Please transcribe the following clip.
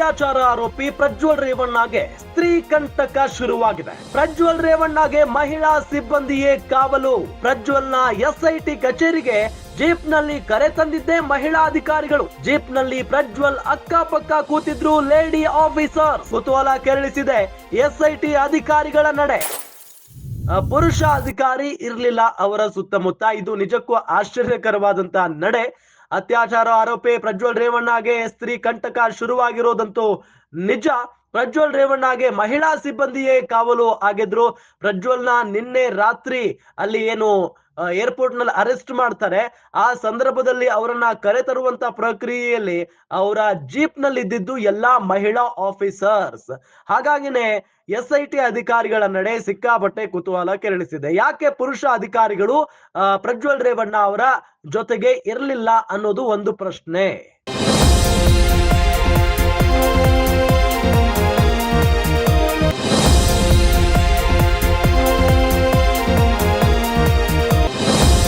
ಅತ್ಯಾಚಾರ ಆರೋಪಿ ಪ್ರಜ್ವಲ್ ರೇವಣ್ಣಗೆ ಸ್ತ್ರೀ ಕಂಟಕ ಶುರುವಾಗಿದೆ. ಪ್ರಜ್ವಲ್ ರೇವಣ್ಣಗೆ ಮಹಿಳಾ ಸಿಬ್ಬಂದಿಯೇ ಕಾವಲು. ಪ್ರಜ್ವಲ್ನ ಎಸ್ಐಟಿ ಕಚೇರಿಗೆ ಜೀಪ್ ನಲ್ಲಿ ಕರೆ ತಂದಿದ್ದೇ ಮಹಿಳಾ ಅಧಿಕಾರಿಗಳು. ಜೀಪ್ ನಲ್ಲಿ ಪ್ರಜ್ವಲ್ ಅಕ್ಕಪಕ್ಕ ಕೂತಿದ್ರು ಲೇಡಿ ಆಫೀಸರ್. ಕುತೂಹಲ ಕೆರಳಿಸಿದೆ ಎಸ್ಐಟಿ ಅಧಿಕಾರಿಗಳ ನಡೆ. ಪುರುಷ ಅಧಿಕಾರಿ ಇರಲಿಲ್ಲ ಅವರ ಸುತ್ತಮುತ್ತ. ಇದು ನಿಜಕ್ಕೂ ಆಶ್ಚರ್ಯಕರವಾದಂತಹ ನಡೆ. ಅತ್ಯಾಚಾರ ಆರೋಪಿ ಪ್ರಜ್ವಲ್ ರೇವಣ್ಣಗೆ ಸ್ತ್ರೀ ಕಂಟಕ ಶುರುವಾಗಿರೋದಂತೂ ನಿಜ. ಪ್ರಜ್ವಲ್ ರೇವಣ್ಣಗೆ ಮಹಿಳಾ ಸಿಬ್ಬಂದಿಯೇ ಕಾವಲು ಆಗಿದ್ರು. ಪ್ರಜ್ವಲ್ನ ನಿನ್ನೆ ರಾತ್ರಿ ಅಲ್ಲಿ ಏನು ಏರ್ಪೋರ್ಟ್ ನಲ್ಲಿ ಅರೆಸ್ಟ್ ಮಾಡ್ತಾರೆ, ಆ ಸಂದರ್ಭದಲ್ಲಿ ಅವರನ್ನ ಕರೆತರುವಂತ ಪ್ರಕ್ರಿಯೆಯಲ್ಲಿ ಅವರ ಜೀಪ್ ನಲ್ಲಿ ಇದ್ದಿದ್ದು ಎಲ್ಲಾ ಮಹಿಳಾ ಆಫೀಸರ್ಸ್. ಹಾಗಾಗಿನೇ ಎಸ್ಐಟಿ ಅಧಿಕಾರಿಗಳ ನಡೆ ಸಿಕ್ಕಾಪಟ್ಟೆ ಕುತೂಹಲ ಕೆರಳಿಸಿದೆ. ಯಾಕೆ ಪುರುಷ ಅಧಿಕಾರಿಗಳು ಪ್ರಜ್ವಲ್ ರೇವಣ್ಣ ಅವರ ಜೊತೆಗೆ ಇರಲಿಲ್ಲ ಅನ್ನೋದು ಒಂದು ಪ್ರಶ್ನೆ.